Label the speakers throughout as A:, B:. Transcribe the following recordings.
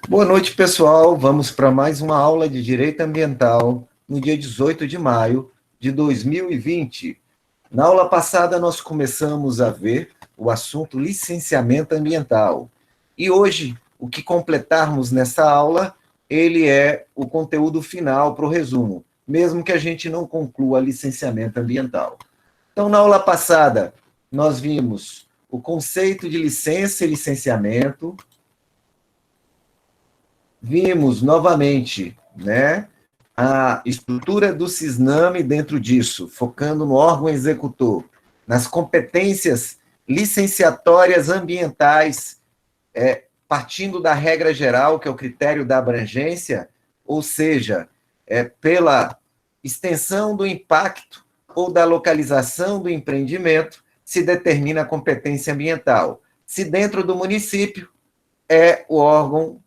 A: Boa noite, pessoal. Vamos para mais uma aula de Direito Ambiental no dia 18 de maio de 2020. Na aula passada, nós começamos a ver o assunto licenciamento ambiental. E hoje, o que completarmos nessa aula, ele é o conteúdo final para o resumo, mesmo que a gente não conclua licenciamento ambiental. Então, na aula passada, nós vimos o conceito de licença e licenciamento. Vimos novamente, né, a estrutura do CISNAME dentro disso, focando no órgão executor, nas competências licenciatórias ambientais, partindo da regra geral, que é o critério da abrangência, ou seja, pela extensão do impacto ou da localização do empreendimento, se determina a competência ambiental. Se dentro do município, é o órgão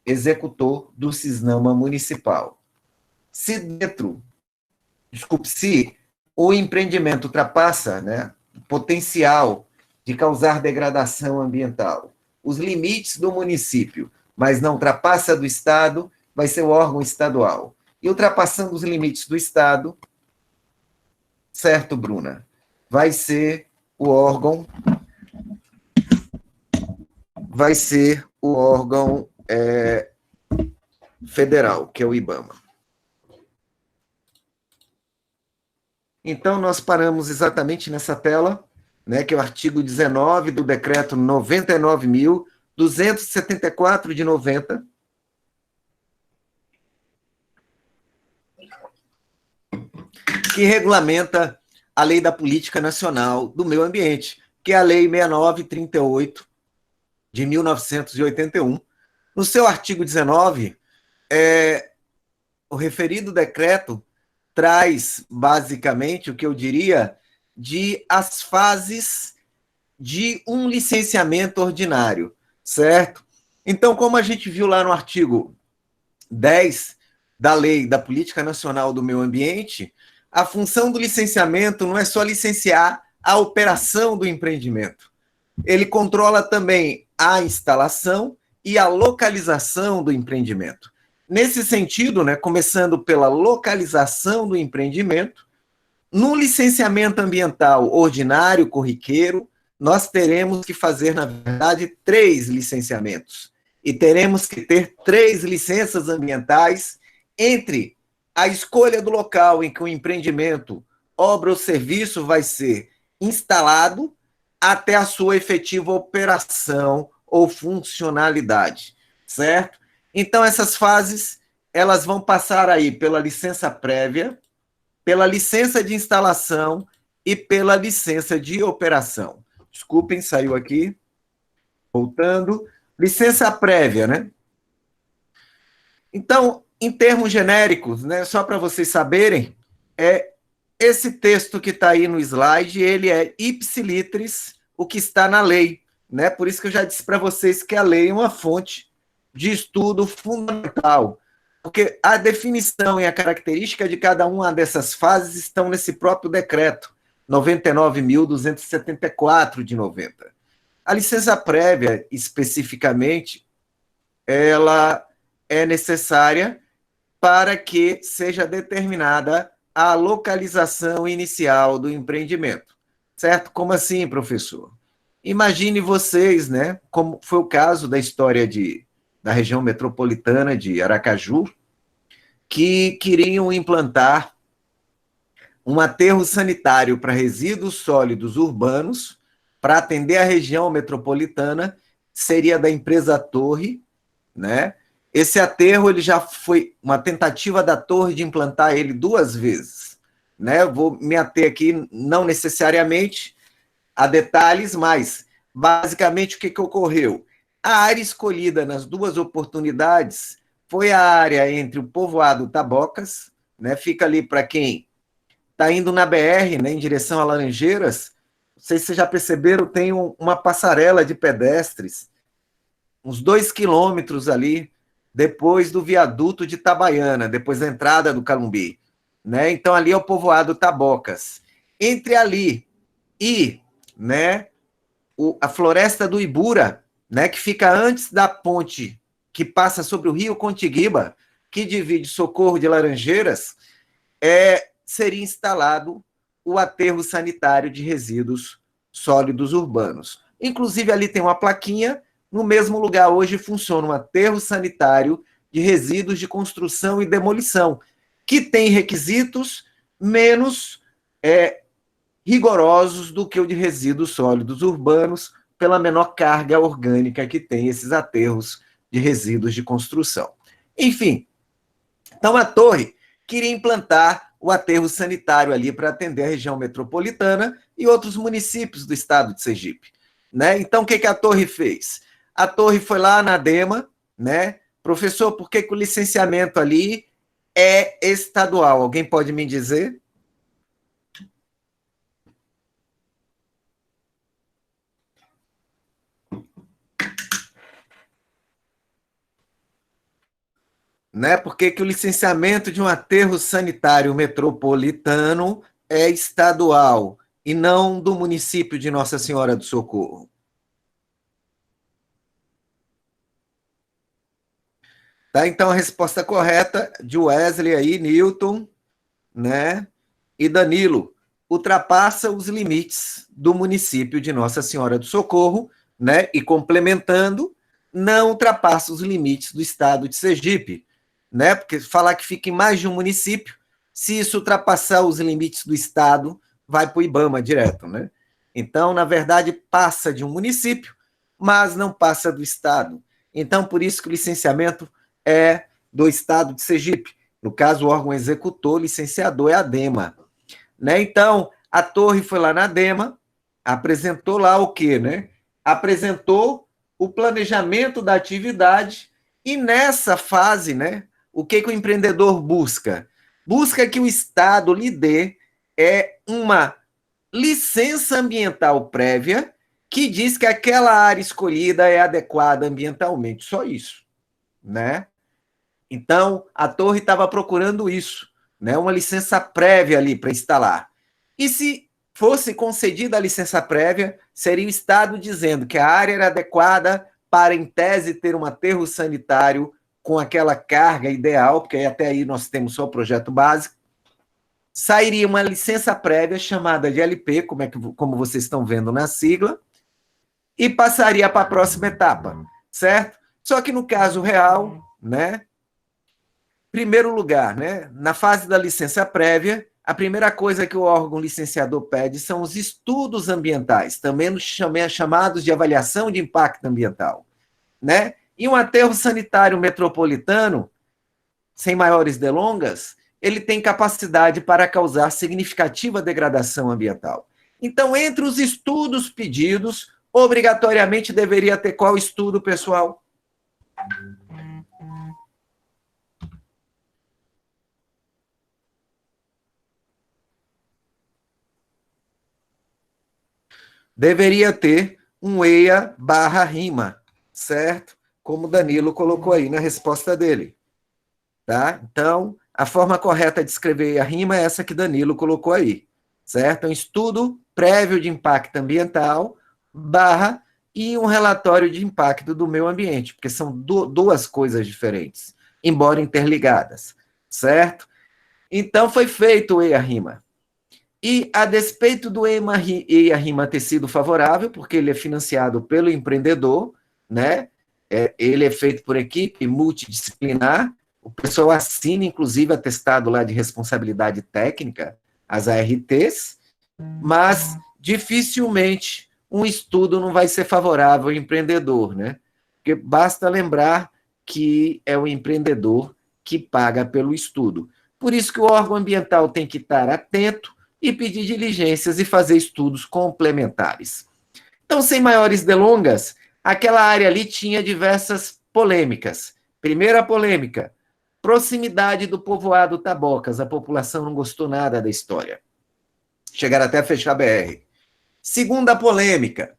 A: executor do CISNAMA municipal. Se o empreendimento ultrapassa, né, o potencial de causar degradação ambiental, os limites do município, mas não ultrapassa do Estado, vai ser o órgão estadual. E ultrapassando os limites do Estado, certo, Bruna? Vai ser o órgão federal, que é o IBAMA. Então, nós paramos exatamente nessa tela, né, que é o artigo 19 do decreto 99.274 de 90, que regulamenta a Lei da Política Nacional do Meio Ambiente, que é a Lei 6938 de 1981. No seu artigo 19, o referido decreto traz, basicamente, o que eu diria, de as fases de um licenciamento ordinário, certo? Então, como a gente viu lá no artigo 10 da Lei da Política Nacional do Meio Ambiente, a função do licenciamento não é só licenciar a operação do empreendimento. Ele controla também a instalação e a localização do empreendimento. Nesse sentido, né, começando pela localização do empreendimento, no licenciamento ambiental ordinário, corriqueiro, nós teremos que fazer, na verdade, 3 licenciamentos. E teremos que ter 3 licenças ambientais entre a escolha do local em que o empreendimento, obra ou serviço vai ser instalado até a sua efetiva operação ou funcionalidade, certo? Então, essas fases, elas vão passar aí pela licença prévia, pela licença de instalação e pela licença de operação. Desculpem, saiu aqui. Voltando. Licença prévia, né? Então, em termos genéricos, né, só para vocês saberem, esse texto que está aí no slide, ele é ipsilitris o que está na lei, né? Por isso que eu já disse para vocês que a lei é uma fonte de estudo fundamental, porque a definição e a característica de cada uma dessas fases estão nesse próprio decreto, 99.274 de 90. A licença prévia, especificamente, ela é necessária para que seja determinada a localização inicial do empreendimento. Certo? Como assim, professor? Imagine vocês, né, como foi o caso da história da região metropolitana de Aracaju, que queriam implantar um aterro sanitário para resíduos sólidos urbanos para atender a região metropolitana, seria da empresa Torre, né? Esse aterro, ele já foi uma tentativa da Torre de implantar ele 2 vezes, né? Eu vou me ater aqui, não necessariamente a detalhes, mas basicamente o que ocorreu? A área escolhida nas 2 oportunidades foi a área entre o povoado Tabocas, né? Fica ali para quem está indo na BR, né, em direção a Laranjeiras. Não sei se vocês já perceberam, tem uma passarela de pedestres, uns 2 quilômetros ali, depois do viaduto de Itabaiana, depois da entrada do Calumbi, né? Então, ali é o povoado Tabocas. Entre ali e, né, a floresta do Ibura, né, que fica antes da ponte que passa sobre o rio Contiguiba, que divide Socorro de Laranjeiras, seria instalado o aterro sanitário de resíduos sólidos urbanos. Inclusive, ali tem uma plaquinha, no mesmo lugar hoje funciona um aterro sanitário de resíduos de construção e demolição, que tem requisitos menos rigorosos do que o de resíduos sólidos urbanos, pela menor carga orgânica que tem esses aterros de resíduos de construção. Enfim, então a torre queria implantar o aterro sanitário ali para atender a região metropolitana e outros municípios do estado de Sergipe, né? Então, o que a torre fez? A torre foi lá na ADEMA, né? Professor, por que o licenciamento ali é estadual? Alguém pode me dizer? Né? Por que o licenciamento de um aterro sanitário metropolitano é estadual e não do município de Nossa Senhora do Socorro? Tá, então a resposta correta de Wesley aí, Newton, né, e Danilo, ultrapassa os limites do município de Nossa Senhora do Socorro, né, e complementando, não ultrapassa os limites do estado de Sergipe, né, porque falar que fica em mais de um município, se isso ultrapassar os limites do estado, vai para o IBAMA direto, né? Então, na verdade, passa de um município, mas não passa do estado. Então, por isso que o licenciamento é do estado de Sergipe. No caso, o órgão executor, licenciador, é a ADEMA. Né? Então, a torre foi lá na ADEMA, apresentou lá o quê? Né? Apresentou o planejamento da atividade e nessa fase, né, o que o empreendedor busca? Busca que o Estado lhe dê uma licença ambiental prévia que diz que aquela área escolhida é adequada ambientalmente. Só isso, né? Então, a torre estava procurando isso, né? Uma licença prévia ali para instalar. E se fosse concedida a licença prévia, seria o Estado dizendo que a área era adequada para, em tese, ter um aterro sanitário com aquela carga ideal, porque até aí nós temos só o projeto básico. Sairia uma licença prévia chamada de LP, como vocês estão vendo na sigla, e passaria para a próxima etapa, certo? Só que no caso real, né? Primeiro lugar, né? Na fase da licença prévia, a primeira coisa que o órgão licenciador pede são os estudos ambientais, também chamados de avaliação de impacto ambiental, né? E um aterro sanitário metropolitano, sem maiores delongas, ele tem capacidade para causar significativa degradação ambiental. Então, entre os estudos pedidos, obrigatoriamente deveria ter qual estudo, pessoal? Deveria ter um EIA/RIMA, certo? Como o Danilo colocou aí na resposta dele. Tá? Então, a forma correta de escrever EIA/RIMA é essa que Danilo colocou aí, certo? Um estudo prévio de impacto ambiental barra e um relatório de impacto do meio ambiente, porque são duas coisas diferentes, embora interligadas, certo? Então, foi feito o EIA/RIMA. E, a despeito do EIA/RIMA ter sido favorável, porque ele é financiado pelo empreendedor, né? Ele é feito por equipe multidisciplinar, o pessoal assina, inclusive, atestado lá de responsabilidade técnica, as ARTs, mas dificilmente um estudo não vai ser favorável ao empreendedor, né? Porque basta lembrar que é o empreendedor que paga pelo estudo. Por isso que o órgão ambiental tem que estar atento e pedir diligências e fazer estudos complementares. Então, sem maiores delongas, aquela área ali tinha diversas polêmicas. Primeira polêmica, proximidade do povoado Tabocas. A população não gostou nada da história. Chegaram até a fechar a BR. Segunda polêmica,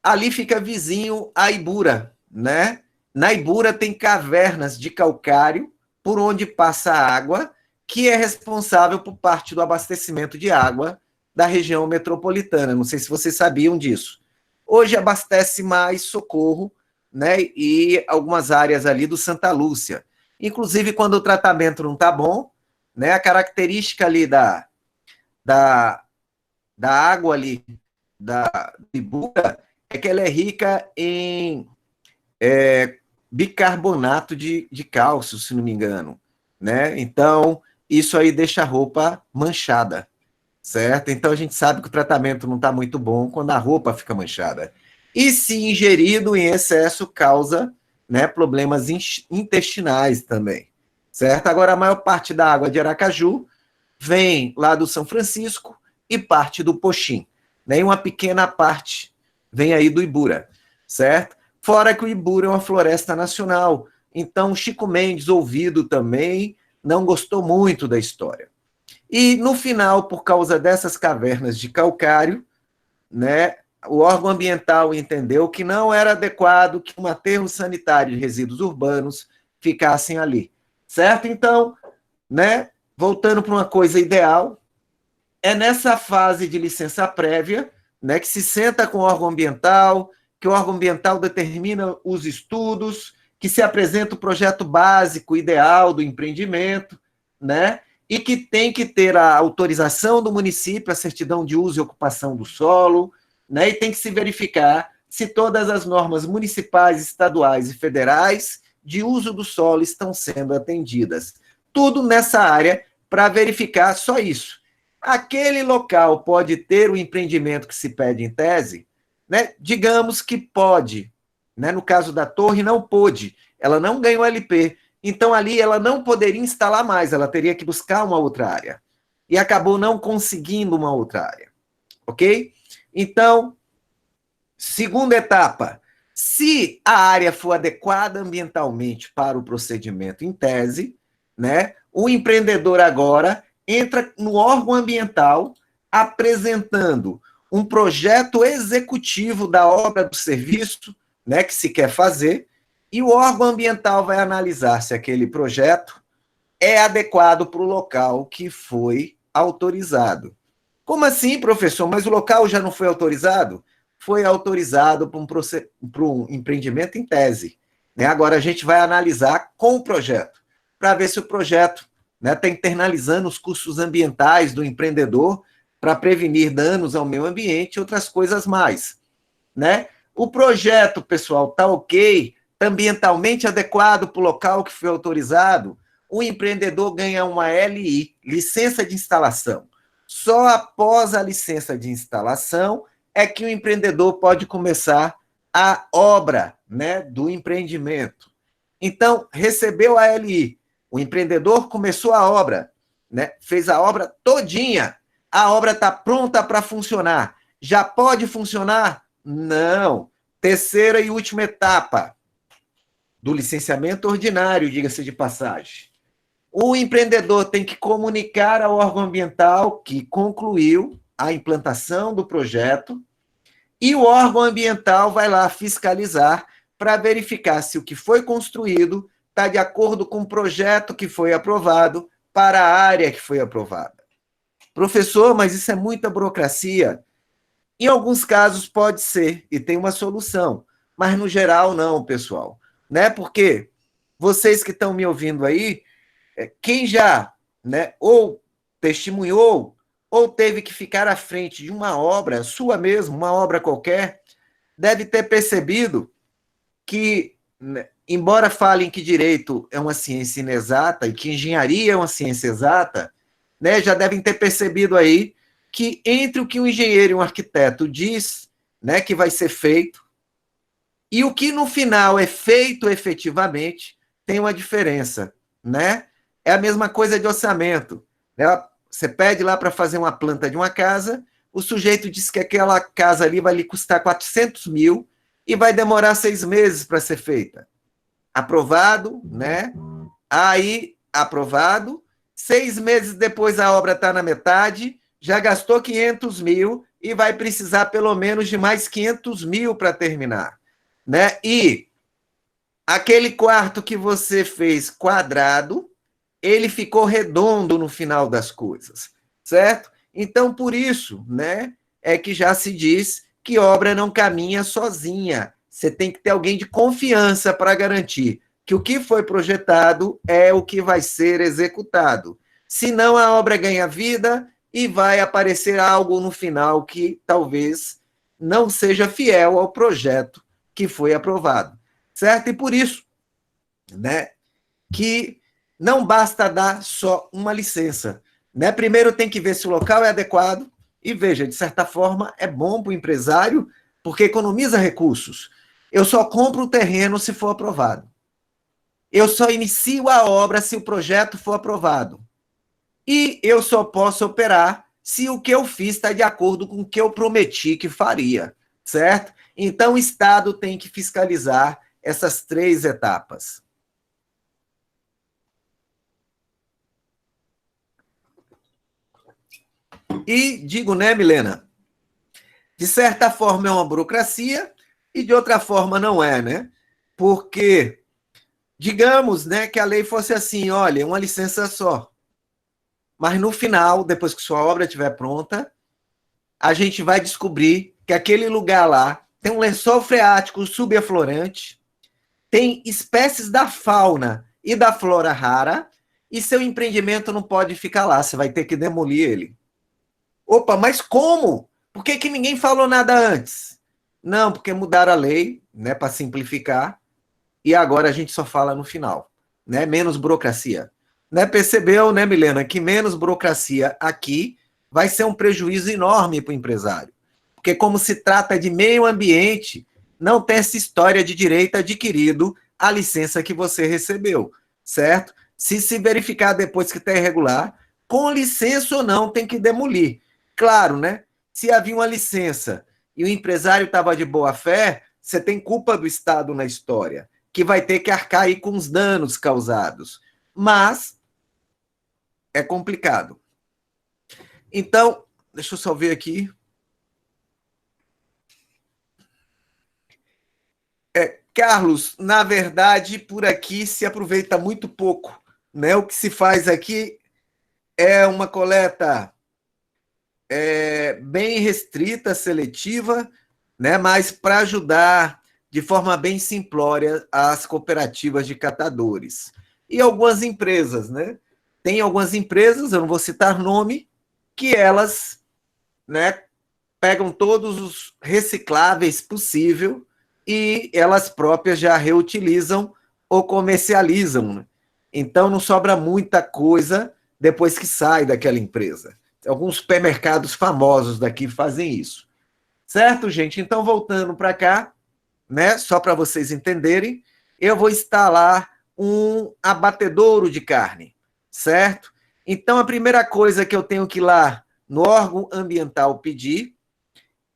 A: ali fica vizinho a Ibura, né? Na Ibura tem cavernas de calcário por onde passa a água, que é responsável por parte do abastecimento de água da região metropolitana. Não sei se vocês sabiam disso. Hoje abastece mais Socorro, né, e algumas áreas ali do Santa Lúcia. Inclusive, quando o tratamento não está bom, né, a característica ali da água ali, da Ibura, é que ela é rica em bicarbonato de cálcio, se não me engano, né? Então, isso aí deixa a roupa manchada, certo? Então, a gente sabe que o tratamento não está muito bom quando a roupa fica manchada. E se ingerido em excesso, causa, né, problemas intestinais também, certo? Agora, a maior parte da água de Aracaju vem lá do São Francisco e parte do Poxim, né? E uma pequena parte vem aí do Ibura, certo? Fora que o Ibura é uma floresta nacional, então Chico Mendes, ouvido também, não gostou muito da história. E no final, por causa dessas cavernas de calcário, né, o órgão ambiental entendeu que não era adequado que um aterro sanitário de resíduos urbanos ficassem ali, certo? Então, né, voltando para uma coisa ideal, é nessa fase de licença prévia, né, que se senta com o órgão ambiental, que o órgão ambiental determina os estudos, que se apresenta o projeto básico ideal do empreendimento, né, e que tem que ter a autorização do município, a certidão de uso e ocupação do solo, né, e tem que se verificar se todas as normas municipais, estaduais e federais de uso do solo estão sendo atendidas. Tudo nessa área para verificar só isso. Aquele local pode ter o empreendimento que se pede em tese, né? Digamos que pode, né? No caso da torre, não pôde, ela não ganhou LP, então ali ela não poderia instalar mais, ela teria que buscar uma outra área. E acabou não conseguindo uma outra área, ok? Então, segunda etapa, se a área for adequada ambientalmente para o procedimento em tese, né? O empreendedor agora entra no órgão ambiental apresentando um projeto executivo da obra do serviço, né, que se quer fazer, e o órgão ambiental vai analisar se aquele projeto é adequado para o local que foi autorizado. Como assim, professor? Mas o local já não foi autorizado? Foi autorizado para um empreendimento em tese. Né? Agora a gente vai analisar com o projeto, para ver se o projeto está internalizando os custos ambientais do empreendedor para prevenir danos ao meio ambiente e outras coisas mais. Né? O projeto, pessoal, está ok, tá ambientalmente adequado para o local que foi autorizado, o empreendedor ganha uma LI, licença de instalação. Só após a licença de instalação é que o empreendedor pode começar a obra, né, do empreendimento. Então, recebeu a LI, o empreendedor começou a obra, né, fez a obra todinha, a obra está pronta para funcionar. Já pode funcionar? Não. Terceira e última etapa do licenciamento ordinário, diga-se de passagem. O empreendedor tem que comunicar ao órgão ambiental que concluiu a implantação do projeto e o órgão ambiental vai lá fiscalizar para verificar se o que foi construído está de acordo com o projeto que foi aprovado para a área que foi aprovada. Professor, mas isso é muita burocracia. Em alguns casos pode ser, e tem uma solução, mas no geral não, pessoal. Né? Porque vocês que estão me ouvindo aí, quem já, né, ou testemunhou, ou teve que ficar à frente de uma obra, sua mesmo, uma obra qualquer, deve ter percebido que, né, embora falem que direito é uma ciência inexata e que engenharia é uma ciência exata, né, já devem ter percebido aí que entre o que um engenheiro e um arquiteto diz, né, que vai ser feito, e o que no final é feito efetivamente, tem uma diferença, né? É a mesma coisa de orçamento. Né? Você pede lá para fazer uma planta de uma casa, o sujeito diz que aquela casa ali vai lhe custar 400 mil e vai demorar 6 meses para ser feita. Aprovado, né? Aí, aprovado, 6 meses depois a obra está na metade, já gastou 500 mil e vai precisar pelo menos de mais 500 mil para terminar. Né? E aquele quarto que você fez quadrado, ele ficou redondo no final das coisas, certo? Então, por isso, né, é que já se diz que obra não caminha sozinha. Você tem que ter alguém de confiança para garantir que o que foi projetado é o que vai ser executado. Senão a obra ganha vida e vai aparecer algo no final que talvez não seja fiel ao projeto que foi aprovado. Certo? E por isso, né, que não basta dar só uma licença. Né? Primeiro tem que ver se o local é adequado e, veja, de certa forma, é bom para o empresário porque economiza recursos. Eu só compro o terreno se for aprovado. Eu só inicio a obra se o projeto for aprovado. E eu só posso operar se o que eu fiz está de acordo com o que eu prometi que faria, certo? Então, o Estado tem que fiscalizar essas 3 etapas. E digo, né, Milena? De certa forma é uma burocracia e de outra forma não é, né? Porque, digamos, né, que a lei fosse assim, olha, uma licença só. Mas no final, depois que sua obra estiver pronta, a gente vai descobrir que aquele lugar lá tem um lençol freático subaflorante, tem espécies da fauna e da flora rara, e seu empreendimento não pode ficar lá, você vai ter que demolir ele. Opa, mas como? Por que ninguém falou nada antes? Não, porque mudaram a lei, né, para simplificar, e agora a gente só fala no final, né? Menos burocracia. Né, percebeu, né, Milena, que menos burocracia aqui vai ser um prejuízo enorme para o empresário. Porque como se trata de meio ambiente, não tem essa história de direito adquirido a licença que você recebeu, certo? Se verificar depois que está irregular, com licença ou não, tem que demolir. Claro, né? Se havia uma licença e o empresário estava de boa fé, você tem culpa do Estado na história, que vai ter que arcar aí com os danos causados. Mas é complicado. Então, deixa eu só ver aqui. Carlos, na verdade, por aqui se aproveita muito pouco. Né? O que se faz aqui é uma coleta bem restrita, seletiva, né? Mas para ajudar de forma bem simplória as cooperativas de catadores. E algumas empresas, né? Tem algumas empresas, eu não vou citar nome, que elas, né, pegam todos os recicláveis possível e elas próprias já reutilizam ou comercializam. Né? Então não sobra muita coisa depois que sai daquela empresa. Alguns supermercados famosos daqui fazem isso. Certo, gente? Então, voltando para cá, né, só para vocês entenderem, eu vou instalar um abatedouro de carne, certo? Então, a primeira coisa que eu tenho que ir lá no órgão ambiental pedir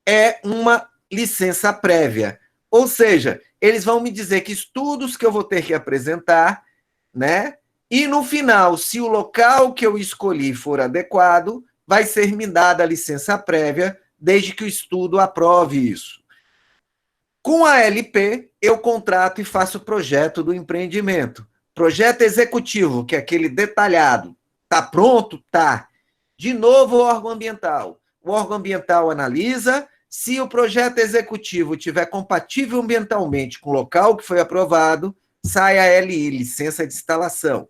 A: é uma licença prévia. Ou seja, eles vão me dizer que estudos que eu vou ter que apresentar, né? E no final, se o local que eu escolhi for adequado, vai ser me dada a licença prévia, desde que o estudo aprove isso. Com a LP, eu contrato e faço o projeto do empreendimento. Projeto executivo, que é aquele detalhado. Está pronto? Tá. De novo, o órgão ambiental. O órgão ambiental analisa. Se o projeto executivo tiver compatível ambientalmente com o local que foi aprovado, sai a LI, licença de instalação.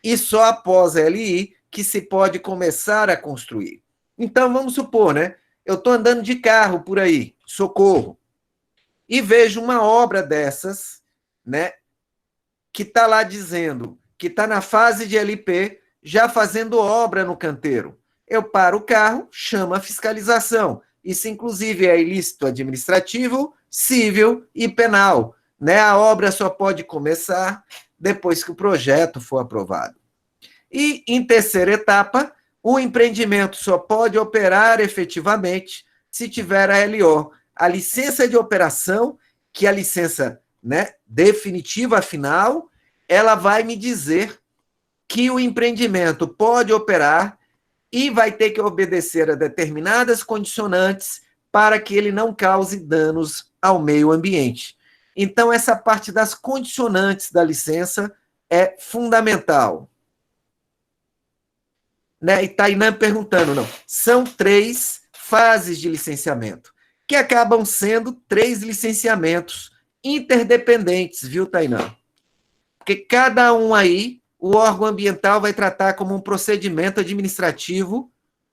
A: E só após a LI que se pode começar a construir. Então, vamos supor, né? Eu estou andando de carro por aí, socorro, e vejo uma obra dessas, né, que está lá dizendo que está na fase de LP, já fazendo obra no canteiro. Eu paro o carro, chamo a fiscalização. Isso, inclusive, é ilícito administrativo, civil e penal. Né? A obra só pode começar depois que o projeto for aprovado. E, em terceira etapa, o empreendimento só pode operar efetivamente se tiver a LO, a licença de operação, que é a licença, né, definitiva final, ela vai me dizer que o empreendimento pode operar e vai ter que obedecer a determinadas condicionantes para que ele não cause danos ao meio ambiente. Então, essa parte das condicionantes da licença é fundamental. Né? E Tainã perguntando, não. São 3 fases de licenciamento. que acabam sendo 3 licenciamentos interdependentes, viu, Tainã? Porque cada um aí, o órgão ambiental vai tratar como um procedimento administrativo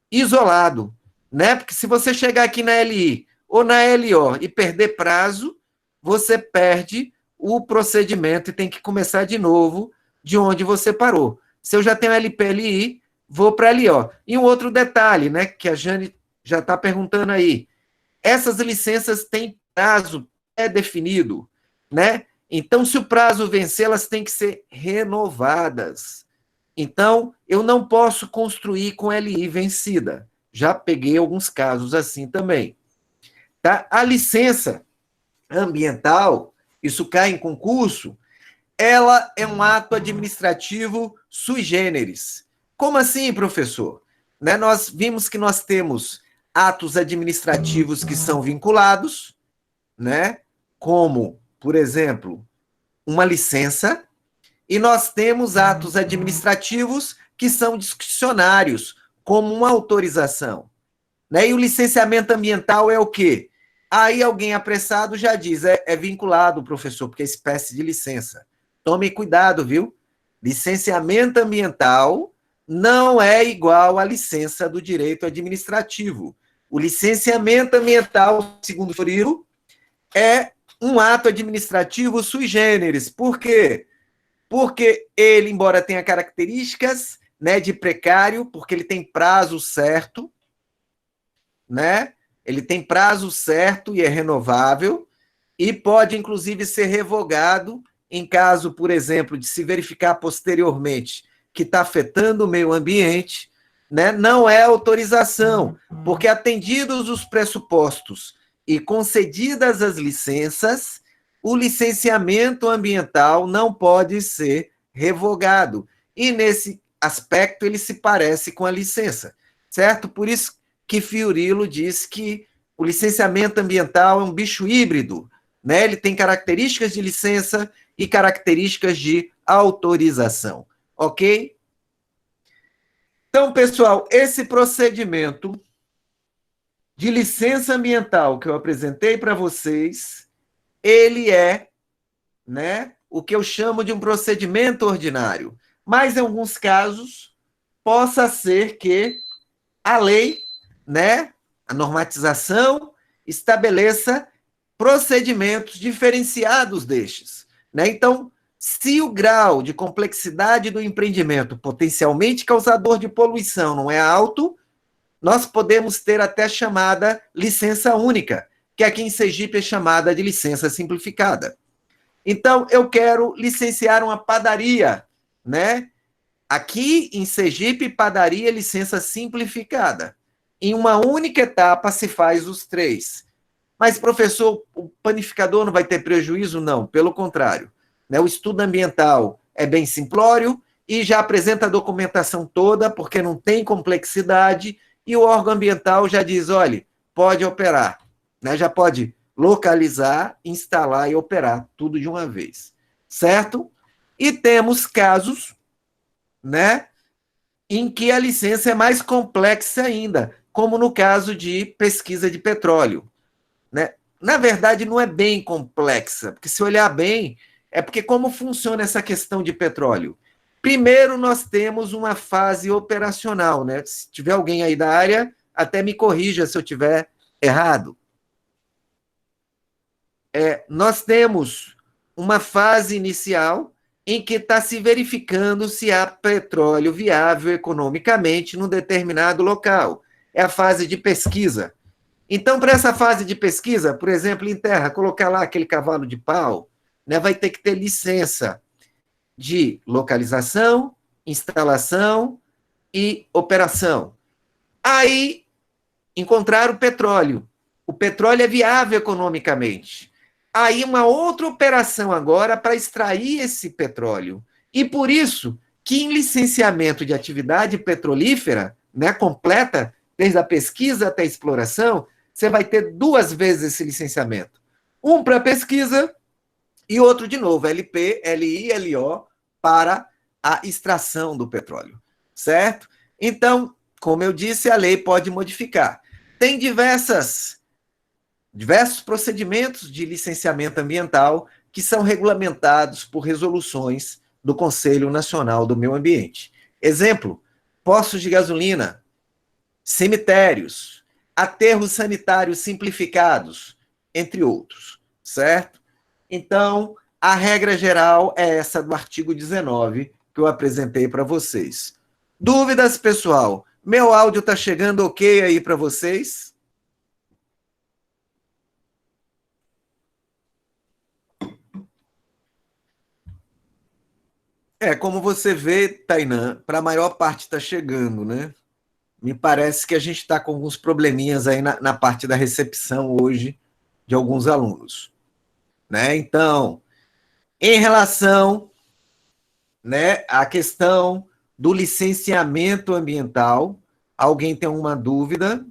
A: isolado, né? Porque se você chegar aqui na LI ou na LO e perder prazo, você perde o procedimento e tem que começar de novo de onde você parou. Se eu já tenho LPLI, vou para LO. E um outro detalhe, né, que a Jane já está perguntando aí, essas licenças têm prazo definido, né? Então, se o prazo vencer, elas têm que ser renovadas. Então, eu não posso construir com LI vencida. Já peguei alguns casos assim também. Tá? A licença ambiental, isso cai em concurso, ela é um ato administrativo sui generis. Como assim, professor? Né, nós vimos que nós temos atos administrativos que são vinculados, né? Como, por exemplo, uma licença, e nós temos atos administrativos que são discricionários, como uma autorização. Né? E o licenciamento ambiental é o quê? Aí alguém apressado já diz, é vinculado, professor, porque é espécie de licença. Tome cuidado, viu? Licenciamento ambiental não é igual à licença do direito administrativo. O licenciamento ambiental, segundo o Furilo, é um ato administrativo sui generis. Por quê? Porque ele, embora tenha características, né, de precário, porque ele tem prazo certo, né? Ele tem prazo certo e é renovável, e pode, inclusive, ser revogado em caso, por exemplo, de se verificar posteriormente que está afetando o meio ambiente, né? Não é autorização, porque atendidos os pressupostos e concedidas as licenças, o licenciamento ambiental não pode ser revogado. E nesse aspecto ele se parece com a licença, certo? Por isso que Fiorilo diz que o licenciamento ambiental é um bicho híbrido, né? Ele tem características de licença e características de autorização, ok? Então, pessoal, esse procedimento de licença ambiental que eu apresentei para vocês, ele é, né, o que eu chamo de um procedimento ordinário. Mas, em alguns casos, possa ser que a lei, né, a normatização, estabeleça procedimentos diferenciados destes. Né? Então, se o grau de complexidade do empreendimento potencialmente causador de poluição não é alto, nós podemos ter até chamada licença única, que aqui em Sergipe é chamada de licença simplificada. Então, eu quero licenciar uma padaria, né? Aqui em Sergipe, padaria é licença simplificada. Em uma única etapa se faz os 3. Mas, professor, o panificador não vai ter prejuízo? Não, pelo contrário. Né? O estudo ambiental é bem simplório e já apresenta a documentação toda, porque não tem complexidade, e o órgão ambiental já diz, olha, pode operar. Né? Já pode localizar, instalar e operar tudo de uma vez. Certo? E temos casos, né, em que a licença é mais complexa ainda, como no caso de pesquisa de petróleo. Né? Na verdade, não é bem complexa, porque se olhar bem, é porque como funciona essa questão de petróleo? Primeiro, nós temos uma fase operacional, né? Se tiver alguém aí da área, até me corrija se eu tiver errado. Nós temos uma fase inicial em que está se verificando se há petróleo viável economicamente num determinado local. É a fase de pesquisa. Então, para essa fase de pesquisa, por exemplo, em terra, colocar lá aquele cavalo de pau, né, vai ter que ter licença de localização, instalação e operação. Aí, encontraram o petróleo. O petróleo é viável economicamente. Aí, uma outra operação agora para extrair esse petróleo. E por isso que em licenciamento de atividade petrolífera, né, completa, desde a pesquisa até a exploração, você vai ter 2 vezes esse licenciamento. Um para pesquisa e outro, de novo, LP, LI, LO, para a extração do petróleo. Certo? Então, como eu disse, a lei pode modificar. Tem diversas diversos procedimentos de licenciamento ambiental que são regulamentados por resoluções do Conselho Nacional do Meio Ambiente. Exemplo, postos de gasolina, cemitérios, aterros sanitários simplificados, entre outros, certo? Então, a regra geral é essa do artigo 19 que eu apresentei para vocês. Dúvidas, pessoal? Meu áudio está chegando ok aí para vocês? Como você vê, Tainã, para a maior parte está chegando, né? Me parece que a gente está com alguns probleminhas aí na parte da recepção hoje de alguns alunos, né? Então, em relação, né, à questão do licenciamento ambiental, alguém tem uma dúvida?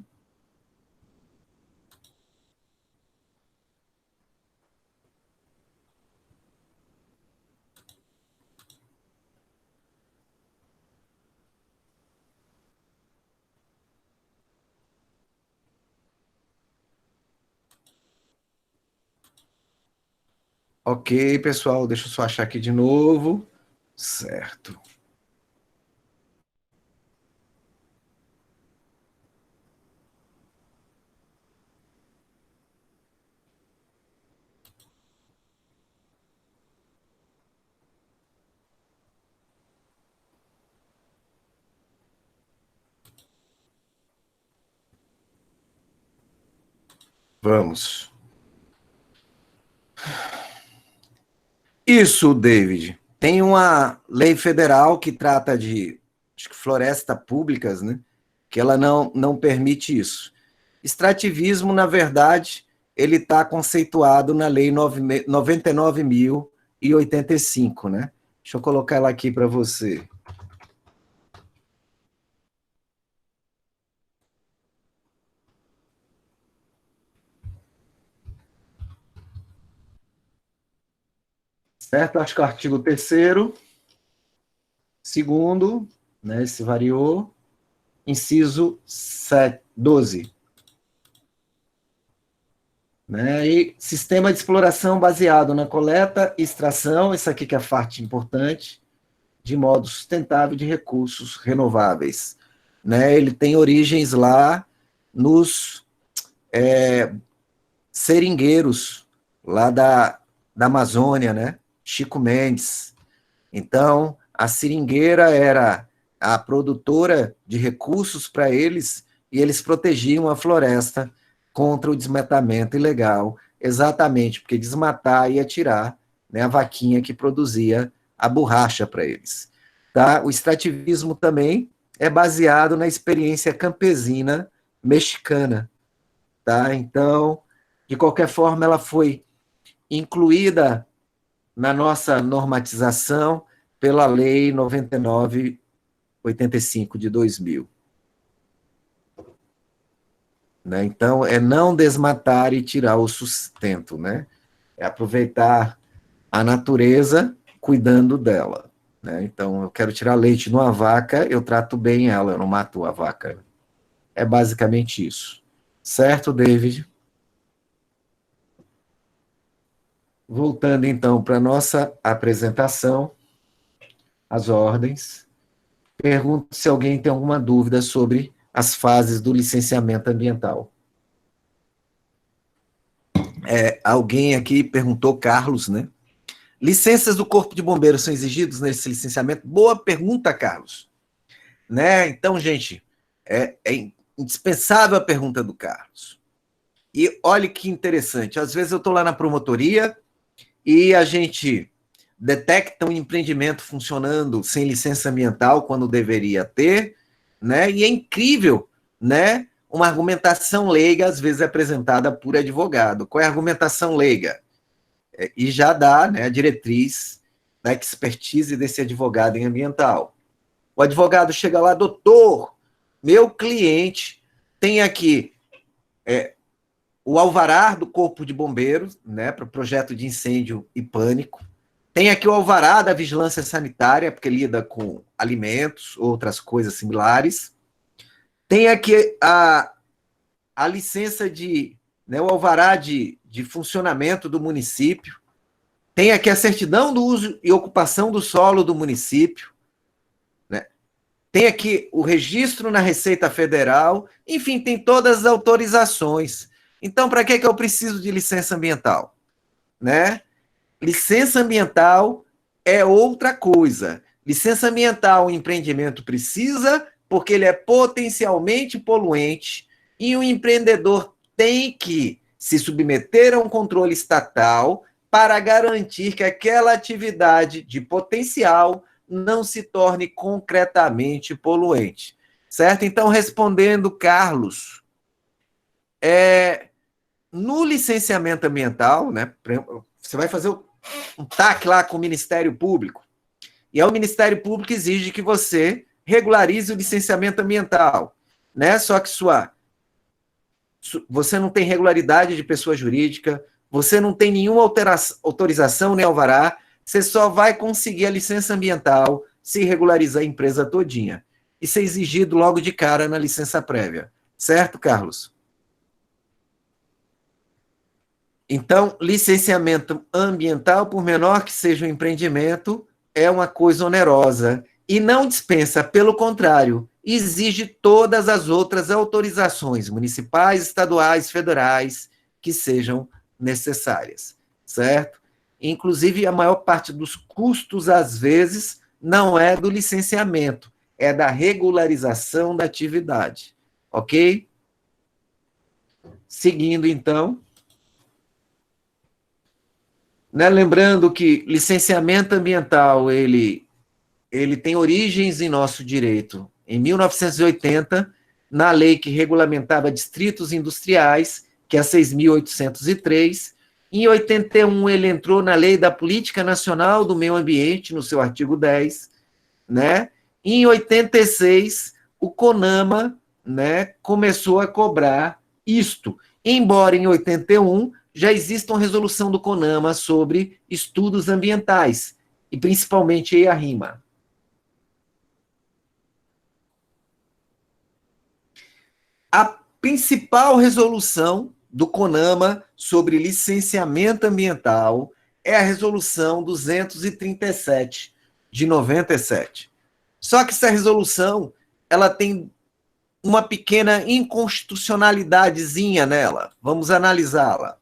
A: Ok, pessoal, deixa eu só achar aqui de novo. Certo. Vamos. Isso, David. Tem uma lei federal que trata de, acho que floresta públicas, né? Que ela não permite isso. Extrativismo, na verdade, ele está conceituado na Lei 99.085, né? Deixa eu colocar ela aqui para você. Certo? Acho que o artigo 3º, segundo, né? Se variou, inciso 12. Né? E sistema de exploração baseado na coleta e extração, isso aqui que é a parte importante, de modo sustentável de recursos renováveis. Né? Ele tem origens lá nos seringueiros, lá da Amazônia, né? Chico Mendes. Então, a seringueira era a produtora de recursos para eles e eles protegiam a floresta contra o desmatamento ilegal, exatamente porque desmatar ia tirar, né, a vaquinha que produzia a borracha para eles. Tá? O extrativismo também é baseado na experiência campesina mexicana. Tá? Então, de qualquer forma, ela foi incluída na nossa normatização pela Lei 9985 de 2000. Né? Então, é não desmatar e tirar o sustento, né? É aproveitar a natureza cuidando dela. Né? Então, eu quero tirar leite de uma vaca, eu trato bem ela, eu não mato a vaca. É basicamente isso. Certo, David? Voltando, então, para a nossa apresentação, as ordens. Pergunto se alguém tem alguma dúvida sobre as fases do licenciamento ambiental. Alguém aqui perguntou, Carlos, né? Licenças do Corpo de Bombeiros são exigidas nesse licenciamento? Boa pergunta, Carlos. Né? Então, gente, é indispensável a pergunta do Carlos. E olha que interessante, às vezes eu estou lá na promotoria e a gente detecta um empreendimento funcionando sem licença ambiental quando deveria ter, né? E é incrível, né? Uma argumentação leiga às vezes é apresentada por advogado. Qual é a argumentação leiga? E já dá, né, a diretriz da expertise desse advogado em ambiental. O advogado chega lá, doutor, meu cliente tem aqui o alvará do Corpo de Bombeiros, né, para o projeto de incêndio e pânico. Tem aqui o alvará da vigilância sanitária, porque lida com alimentos, outras coisas similares. Tem aqui a licença de né, o alvará de funcionamento do município, tem aqui a certidão do uso e ocupação do solo do município, né? Tem aqui o registro na Receita Federal, enfim, tem todas as autorizações. Então, para que eu preciso de licença ambiental? Né? Licença ambiental é outra coisa. Licença ambiental o empreendimento precisa, porque ele é potencialmente poluente, e o empreendedor tem que se submeter a um controle estatal para garantir que aquela atividade de potencial não se torne concretamente poluente. Certo? Então, respondendo, Carlos, no licenciamento ambiental, né, você vai fazer um TAC lá com o Ministério Público, e aí o Ministério Público exige que você regularize o licenciamento ambiental, né? Só que você não tem regularidade de pessoa jurídica, você não tem nenhuma autorização nem alvará, você só vai conseguir a licença ambiental se regularizar a empresa todinha. Isso é exigido logo de cara na licença prévia. Certo, Carlos? Então, licenciamento ambiental, por menor que seja o empreendimento, é uma coisa onerosa e não dispensa, pelo contrário, exige todas as outras autorizações municipais, estaduais, federais que sejam necessárias, certo? Inclusive, a maior parte dos custos, às vezes, não é do licenciamento, é da regularização da atividade, ok? Seguindo, então, né, lembrando que licenciamento ambiental, ele tem origens em nosso direito. Em 1980, na lei que regulamentava distritos industriais, que é a 6.803, em 81 ele entrou na Lei da Política Nacional do Meio Ambiente, no seu artigo 10, né? Em 86, o CONAMA, né, começou a cobrar isto, embora em 81 já exista uma resolução do CONAMA sobre estudos ambientais, e principalmente EIA-RIMA. A principal resolução do CONAMA sobre licenciamento ambiental é a resolução 237 de 97. Só que essa resolução, ela tem uma pequena inconstitucionalidadezinha nela. Vamos analisá-la.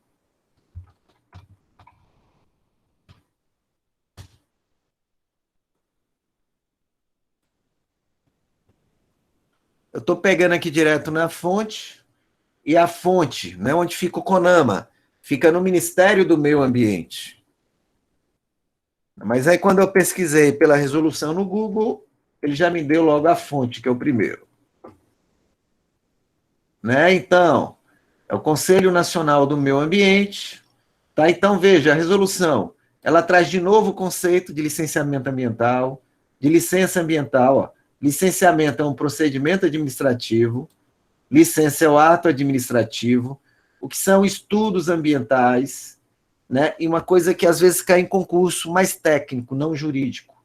A: Eu estou pegando aqui direto na fonte, e a fonte, né, onde fica o CONAMA, fica no Ministério do Meio Ambiente. Mas aí, quando eu pesquisei pela resolução no Google, ele já me deu logo a fonte, que é o primeiro. Né? Então, é o Conselho Nacional do Meio Ambiente. Tá? Então, veja, a resolução, ela traz de novo o conceito de licenciamento ambiental, de licença ambiental. Ó. Licenciamento é um procedimento administrativo, licença é o ato administrativo, o que são estudos ambientais, né? E uma coisa que às vezes cai em concurso mais técnico, não jurídico.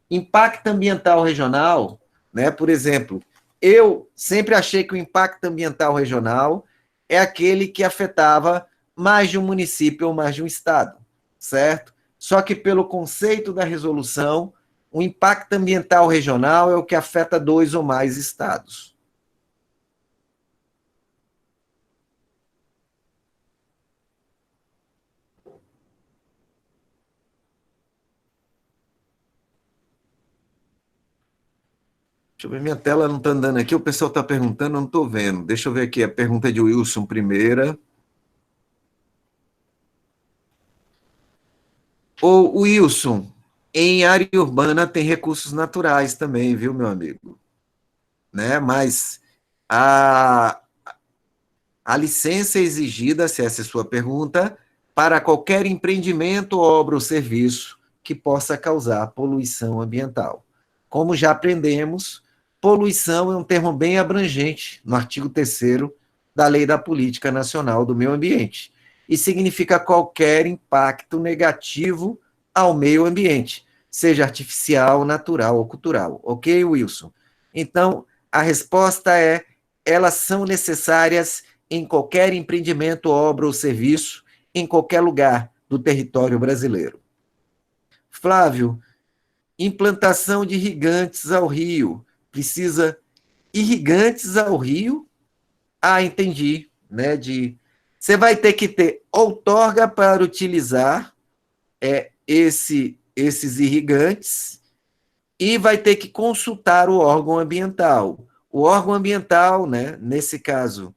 A: Impacto ambiental regional, né? Por exemplo, eu sempre achei que o impacto ambiental regional é aquele que afetava mais de um município ou mais de um estado, certo? Só que pelo conceito da resolução, o impacto ambiental regional é o que afeta 2 ou mais estados. Deixa eu ver, minha tela não está andando aqui, o pessoal está perguntando, eu não estou vendo. Deixa eu ver aqui a pergunta de Wilson primeira. Ô, Wilson, em área urbana tem recursos naturais também, viu, meu amigo? Né? Mas a licença é exigida, se essa é a sua pergunta, para qualquer empreendimento, obra ou serviço que possa causar poluição ambiental. Como já aprendemos, poluição é um termo bem abrangente no artigo 3º da Lei da Política Nacional do Meio Ambiente, e significa qualquer impacto negativo ao meio ambiente, seja artificial, natural ou cultural. Ok, Wilson? Então, a resposta é: elas são necessárias em qualquer empreendimento, obra ou serviço, em qualquer lugar do território brasileiro. Flávio, implantação de irrigantes ao rio. Precisa irrigantes ao rio? Ah, entendi. Né, você vai ter que ter outorga para utilizar esses irrigantes e vai ter que consultar o órgão ambiental. O órgão ambiental, né, nesse caso,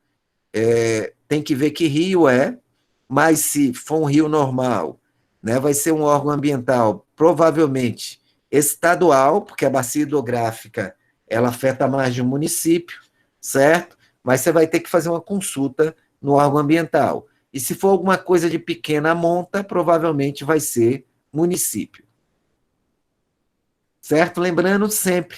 A: tem que ver que rio é, mas se for um rio normal, né, vai ser um órgão ambiental, provavelmente estadual, porque a bacia hidrográfica ela afeta mais de um município, certo? Mas você vai ter que fazer uma consulta no órgão ambiental. E se for alguma coisa de pequena monta, provavelmente vai ser município. Certo? Lembrando sempre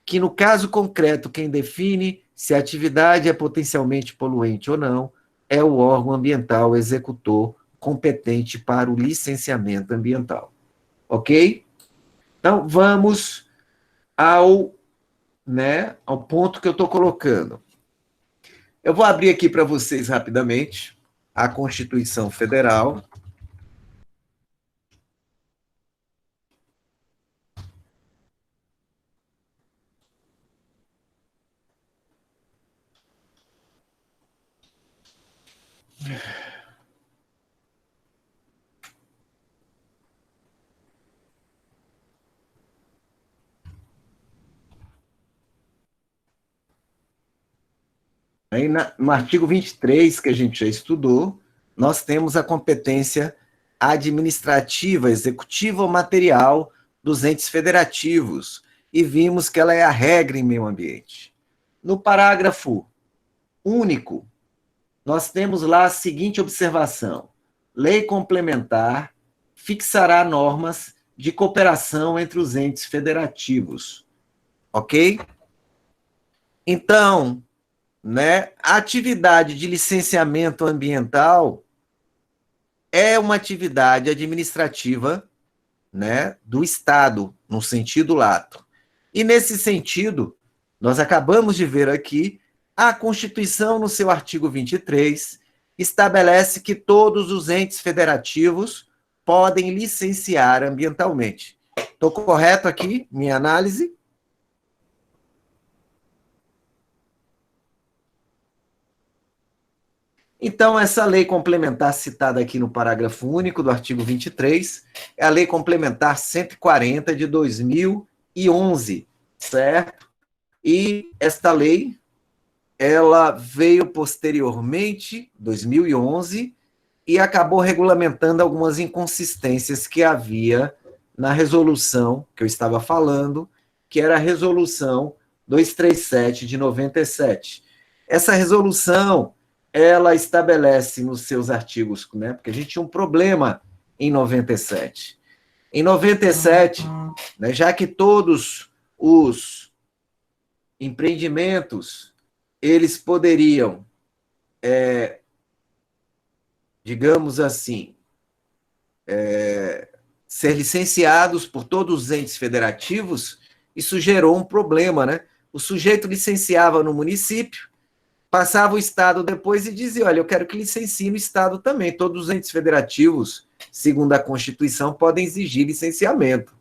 A: que, no caso concreto, quem define se a atividade é potencialmente poluente ou não é o órgão ambiental executor competente para o licenciamento ambiental. Ok? Então, vamos ao ponto que eu estou colocando. Eu vou abrir aqui para vocês rapidamente a Constituição Federal. Aí, no artigo 23, que a gente já estudou, nós temos a competência administrativa, executiva ou material dos entes federativos, e vimos que ela é a regra em meio ambiente. No parágrafo único, nós temos lá a seguinte observação: lei complementar fixará normas de cooperação entre os entes federativos. Ok? Então, né, a atividade de licenciamento ambiental é uma atividade administrativa, né, do Estado, no sentido lato. E nesse sentido, nós acabamos de ver aqui, a Constituição, no seu artigo 23, estabelece que todos os entes federativos podem licenciar ambientalmente. Estou correto aqui, minha análise? Então, essa lei complementar citada aqui no parágrafo único do artigo 23 é a Lei Complementar 140 de 2011, certo? E esta lei, ela veio posteriormente, 2011, e acabou regulamentando algumas inconsistências que havia na resolução que eu estava falando, que era a resolução 237 de 97. Essa resolução, ela estabelece nos seus artigos, né, porque a gente tinha um problema em 97. Em 97, né, já que todos os empreendimentos, eles poderiam, digamos assim, ser licenciados por todos os entes federativos, isso gerou um problema, né? O sujeito licenciava no município, passava o Estado depois e dizia, olha, eu quero que licencie no Estado também. Todos os entes federativos, segundo a Constituição, podem exigir licenciamento.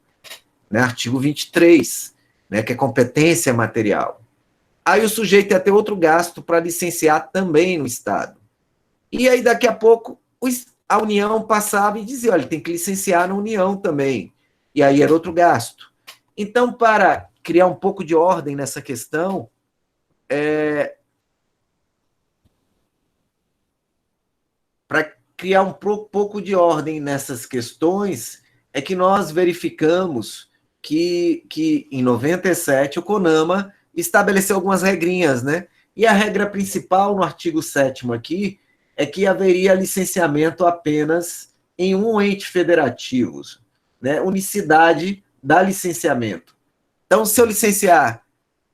A: Né? Artigo 23, né, que é competência material. Aí o sujeito ia ter outro gasto para licenciar também no Estado. E aí, daqui a pouco, a União passava e dizia, olha, tem que licenciar na União também. E aí era outro gasto. Então, para criar um pouco de ordem nessa questão, para criar um pouco de ordem nessas questões, é que nós verificamos que em 97 o CONAMA estabeleceu algumas regrinhas, né? E a regra principal no artigo 7º aqui é que haveria licenciamento apenas em um ente federativo, né? Unicidade da licenciamento. Então, se eu licenciar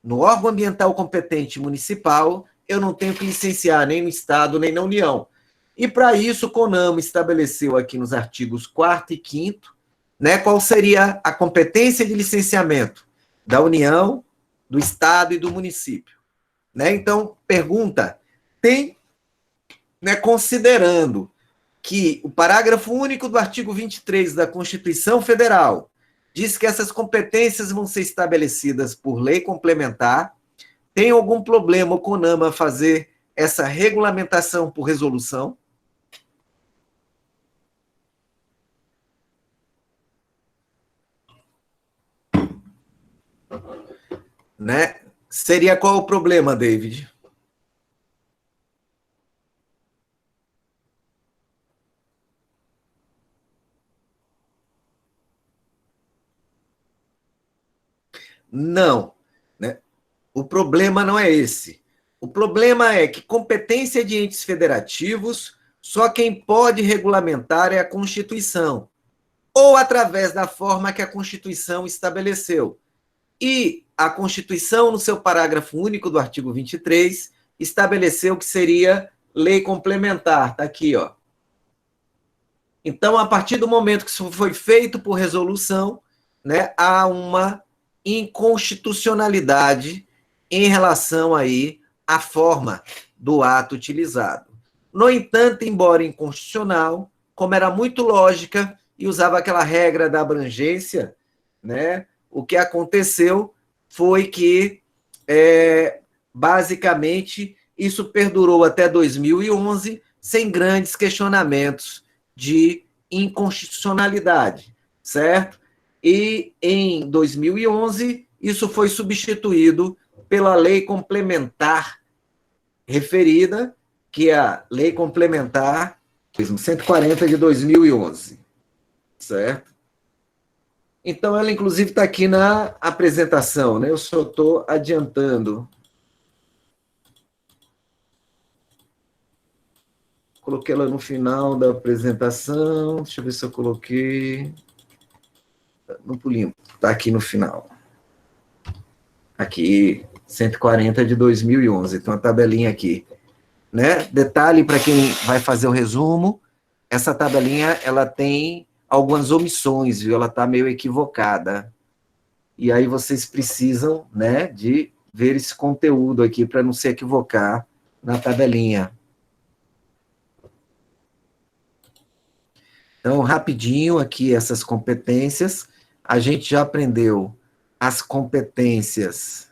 A: no órgão ambiental competente municipal, eu não tenho que licenciar nem no Estado, nem na União. E para isso, o CONAMA estabeleceu aqui nos artigos 4º e 5º, né, qual seria a competência de licenciamento da União, do Estado e do município. Né? Então, pergunta, tem né, considerando que o parágrafo único do artigo 23 da Constituição Federal diz que essas competências vão ser estabelecidas por lei complementar, tem algum problema o CONAMA fazer essa regulamentação por resolução? Né? Seria qual o problema, David? Não, né? O problema não é esse. O problema é que competência de entes federativos, só quem pode regulamentar é a Constituição, ou através da forma que a Constituição estabeleceu. E a Constituição, no seu parágrafo único do artigo 23, estabeleceu que seria lei complementar. Está aqui, ó. Então, a partir do momento que isso foi feito por resolução, né, há uma inconstitucionalidade em relação aí à forma do ato utilizado. No entanto, embora inconstitucional, como era muito lógica e usava aquela regra da abrangência, né, o que aconteceu foi que, basicamente, isso perdurou até 2011, sem grandes questionamentos de inconstitucionalidade, certo? E em 2011, isso foi substituído pela lei complementar referida, que é a Lei Complementar 140 de 2011, certo? Então, ela, inclusive, está aqui na apresentação, né? Eu só estou adiantando. Coloquei ela no final da apresentação. Deixa eu ver se eu coloquei. No pulinho. Está aqui no final. Aqui, 140 de 2011. Tem uma tabelinha aqui. Né? Detalhe para quem vai fazer o resumo, essa tabelinha ela tem algumas omissões, viu? Ela está meio equivocada. E aí vocês precisam, né, de ver esse conteúdo aqui para não se equivocar na tabelinha. Então, rapidinho aqui essas competências. A gente já aprendeu as competências.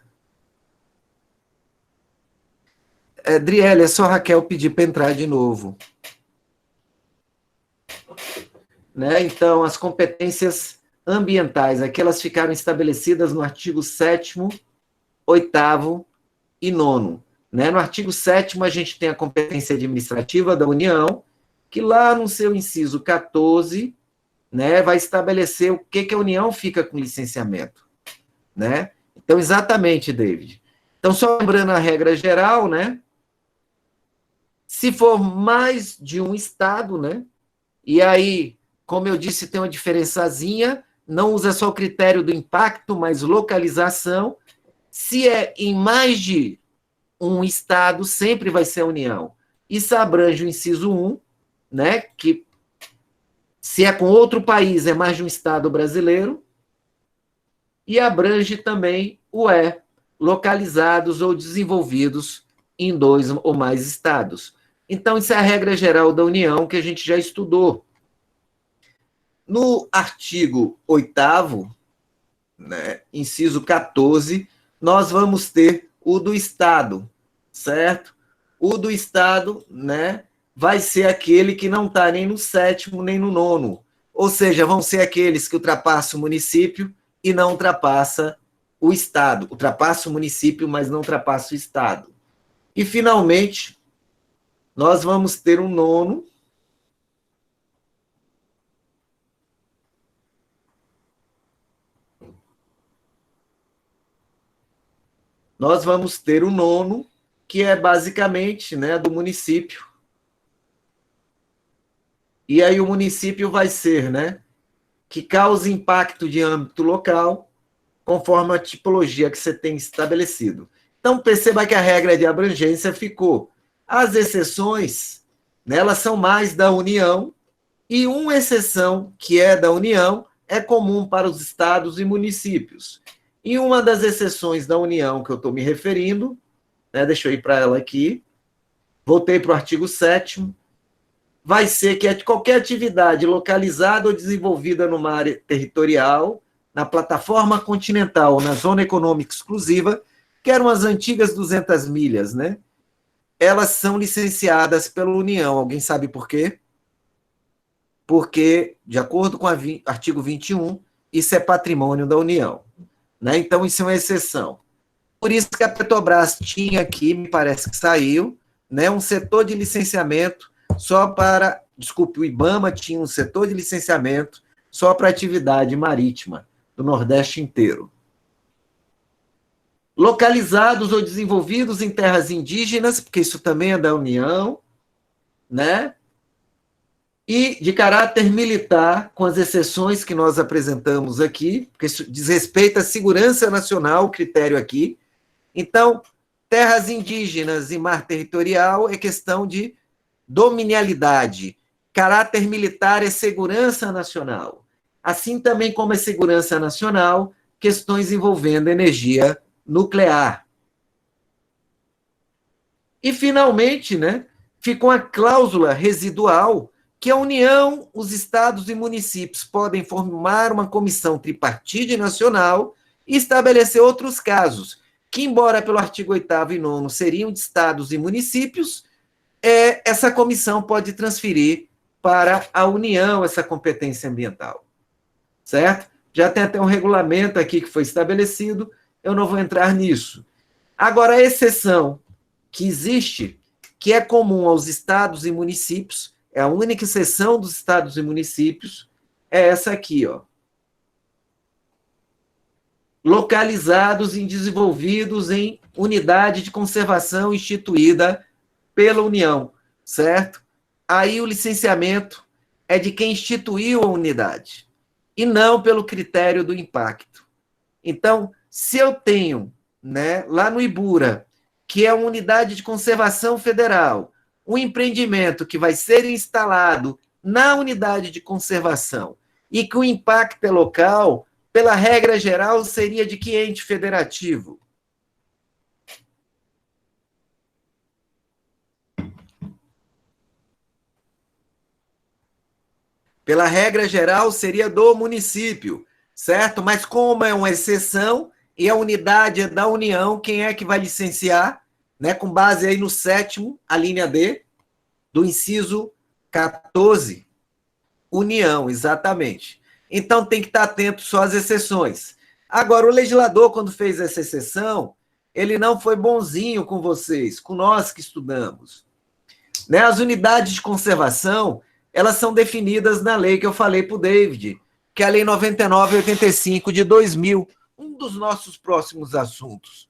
A: Driele, é só a Raquel pedir para entrar de novo. Né? Então, as competências ambientais, aquelas ficaram estabelecidas no artigo 7º, 8º e 9º. Né? No artigo 7º, a gente tem a competência administrativa da União, que lá no seu inciso 14, né, vai estabelecer o que a União fica com licenciamento. Né? Então, exatamente, David. Então, só lembrando a regra geral, né? Se for mais de um estado, né? E aí, como eu disse, tem uma diferençazinha, não usa só o critério do impacto, mas localização. Se é em mais de um estado, sempre vai ser a União. Isso abrange o inciso 1, né, que se é com outro país, é mais de um estado brasileiro, e abrange também o localizados ou desenvolvidos em 2 ou mais estados. Então, isso é a regra geral da União, que a gente já estudou. No artigo 8º, né, inciso 14, nós vamos ter o do Estado, certo? O do Estado, né, vai ser aquele que não está nem no 7º, nem no 9º. Ou seja, vão ser aqueles que ultrapassam o município e não ultrapassa o Estado. Ultrapassa o município, mas não ultrapassa o Estado. E, finalmente, nós vamos ter um 9º, nós vamos ter o 9º, que é basicamente, né, do município. E aí o município vai ser, né, que causa impacto de âmbito local, conforme a tipologia que você tem estabelecido. Então, perceba que a regra de abrangência ficou. As exceções, né, elas são mais da União, e uma exceção, que é da União, é comum para os estados e municípios. E uma das exceções da União que eu estou me referindo, né, deixa eu ir para ela aqui, Voltei para o artigo 7º, vai ser que qualquer atividade localizada ou desenvolvida numa área territorial, na plataforma continental ou na zona econômica exclusiva, que eram as antigas 200 milhas, né? Elas são licenciadas pela União. Alguém sabe por quê? Porque, de acordo com o artigo 21, isso é patrimônio da União, né? Então, isso é uma exceção. Por isso que a Petrobras tinha aqui, me parece que saiu, né, um setor de licenciamento só para... Desculpe, o IBAMA tinha um setor de licenciamento só para atividade marítima do Nordeste inteiro. Localizados ou desenvolvidos em terras indígenas, porque isso também é da União, né? E de caráter militar, com as exceções que nós apresentamos aqui, porque isso diz respeito à segurança nacional, o critério aqui. Então, terras indígenas e mar territorial é questão de dominialidade. Caráter militar é segurança nacional. Assim também como é segurança nacional, questões envolvendo energia nuclear. E, finalmente, né, ficou a cláusula residual que a União, os estados e municípios podem formar uma comissão tripartite nacional e estabelecer outros casos, que, embora pelo artigo 8º e 9º seriam de estados e municípios, essa comissão pode transferir para a União essa competência ambiental. Certo? Já tem até um regulamento aqui que foi estabelecido, eu não vou entrar nisso. Agora, a exceção que existe, que é comum aos estados e municípios, é a única exceção dos estados e municípios, é essa aqui, ó. Localizados e desenvolvidos em unidade de conservação instituída pela União, certo? Aí o licenciamento é de quem instituiu a unidade, e não pelo critério do impacto. Então, se eu tenho, né, lá no Ibura, que é uma unidade de conservação federal, um empreendimento que vai ser instalado na unidade de conservação e que o impacto é local, pela regra geral, seria de que ente federativo? Pela regra geral, seria do município, certo? Mas como é uma exceção e a unidade é da União, quem é que vai licenciar? Né? Com base aí no 7º, a linha D, do inciso 14, União, exatamente. Então, tem que estar atento só às exceções. Agora, o legislador, quando fez essa exceção, ele não foi bonzinho com vocês, com nós que estudamos. Né? As unidades de conservação, elas são definidas na lei que eu falei para o David, que é a Lei 99/85 de 2000, um dos nossos próximos assuntos.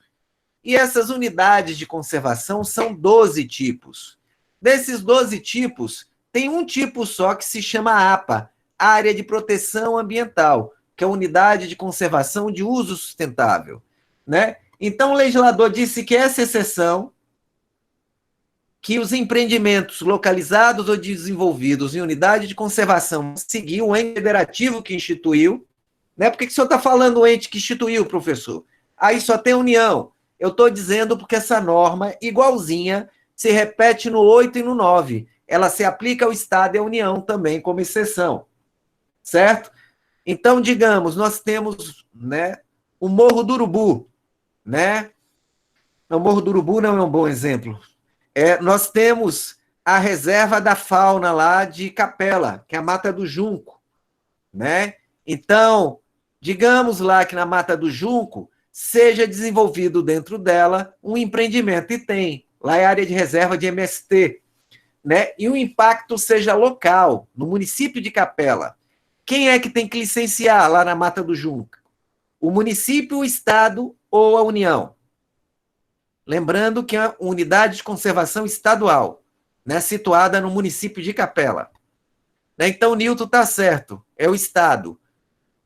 A: E essas unidades de conservação são 12 tipos. Desses 12 tipos, tem um tipo só que se chama APA, Área de Proteção Ambiental, que é a Unidade de Conservação de Uso Sustentável. Né? Então, o legislador disse que essa exceção, que os empreendimentos localizados ou desenvolvidos em unidade de conservação seguiam o ente federativo que instituiu, né? Por que o senhor está falando o ente que instituiu, professor? Aí só tem União. Eu estou dizendo porque essa norma, igualzinha, se repete no 8 e no 9. Ela se aplica ao Estado e à União também, como exceção. Certo? Então, digamos, nós temos, né, o Morro do Urubu. Né? O Morro do Urubu não é um bom exemplo. Nós temos a reserva da fauna lá de Capela, que é a Mata do Junco. Né? Então, digamos lá que na Mata do Junco seja desenvolvido dentro dela um empreendimento, e tem. Lá é área de reserva de MST. Né? E o impacto seja local, no município de Capela. Quem é que tem que licenciar lá na Mata do Junco? O município, o Estado ou a União? Lembrando que é uma unidade de conservação estadual, né, situada no município de Capela. Então, o Nilton está certo, é o Estado.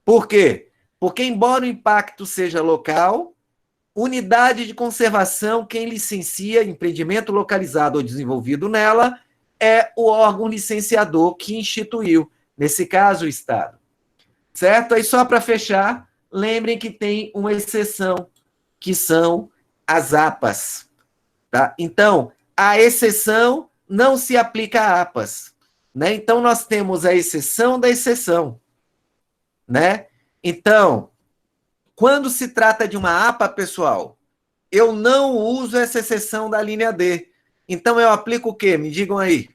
A: Por quê? Porque, embora o impacto seja local, unidade de conservação, quem licencia empreendimento localizado ou desenvolvido nela, é o órgão licenciador que instituiu, nesse caso, o Estado. Certo? Aí, só para fechar, lembrem que tem uma exceção, que são as APAs. Tá? Então, a exceção não se aplica a APAs. Né? Então, nós temos a exceção da exceção. Né? Então, quando se trata de uma APA, pessoal, eu não uso essa exceção da linha D. Então, eu aplico o quê? Me digam aí.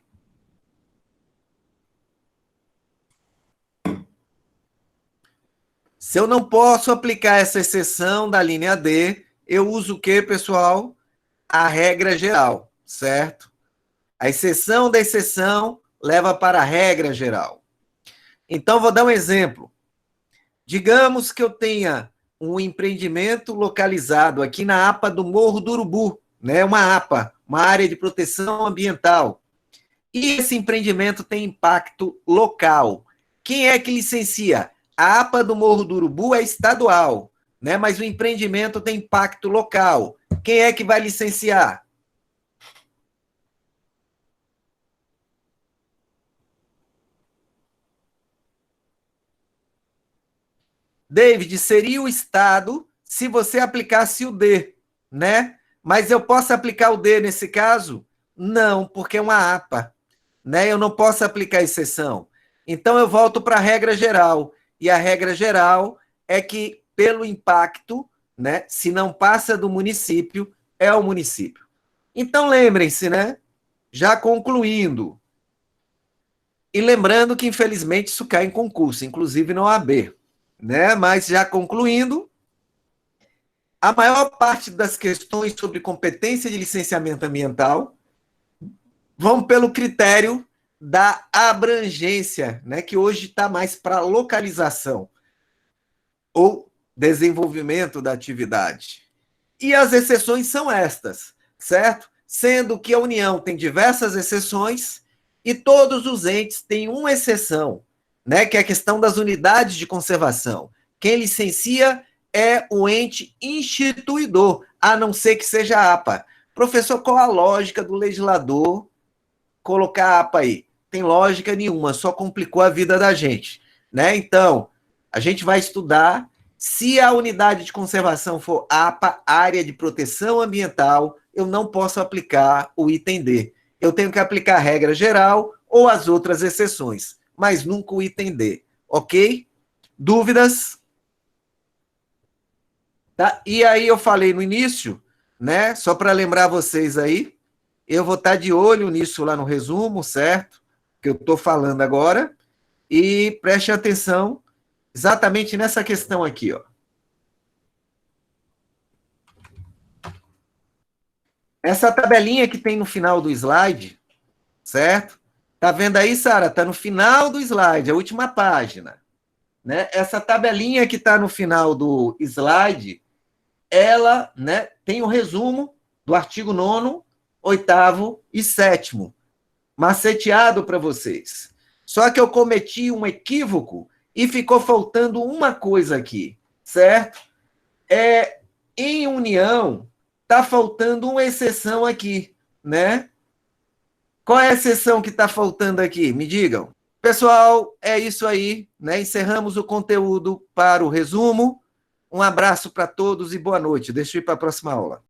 A: Se eu não posso aplicar essa exceção da linha D, eu uso o quê, pessoal? A regra geral, certo? A exceção da exceção leva para a regra geral. Então, vou dar um exemplo. Digamos que eu tenha um empreendimento localizado aqui na APA do Morro do Urubu, né? Uma APA, uma área de proteção ambiental. E esse empreendimento tem impacto local. Quem é que licencia? A APA do Morro do Urubu é estadual, né? Mas o empreendimento tem impacto local. Quem é que vai licenciar? David, seria o Estado se você aplicasse o D, né? Mas eu posso aplicar o D nesse caso? Não, porque é uma APA, né? Eu não posso aplicar exceção. Então eu volto para a regra geral. E a regra geral é que, pelo impacto, né? Se não passa do município, é o município. Então lembrem-se, né? Já concluindo. E lembrando que, infelizmente, isso cai em concurso, inclusive no OAB. Né? Mas já concluindo, a maior parte das questões sobre competência de licenciamento ambiental vão pelo critério da abrangência, né, que hoje está mais para localização ou desenvolvimento da atividade. E as exceções são estas, certo? Sendo que a União tem diversas exceções e todos os entes têm uma exceção, né, que é a questão das unidades de conservação. Quem licencia é o ente instituidor, a não ser que seja a APA. Professor, qual a lógica do legislador colocar a APA aí? Tem lógica nenhuma, só complicou a vida da gente. Né? Então, a gente vai estudar. Se a unidade de conservação for APA, área de proteção ambiental, eu não posso aplicar o item D. Eu tenho que aplicar a regra geral ou as outras exceções, mas nunca o item D. Ok? Dúvidas? Tá? E aí eu falei no início, né? Só para lembrar vocês aí, eu vou estar de olho nisso lá no resumo, certo? Que eu estou falando agora. E preste atenção exatamente nessa questão aqui, ó. Essa tabelinha que tem no final do slide, certo? Tá vendo aí, Sara? Tá no final do slide, a última página. Né? Essa tabelinha que está no final do slide, ela, né, tem o resumo do artigo 9º, 8º e 7º, maceteado para vocês. Só que eu cometi um equívoco e ficou faltando uma coisa aqui, certo? Em união, está faltando uma exceção aqui, né? Qual é a exceção que está faltando aqui? Me digam. Pessoal, é isso aí, né? Encerramos o conteúdo para o resumo. Um abraço para todos e boa noite. Deixa eu ir para a próxima aula.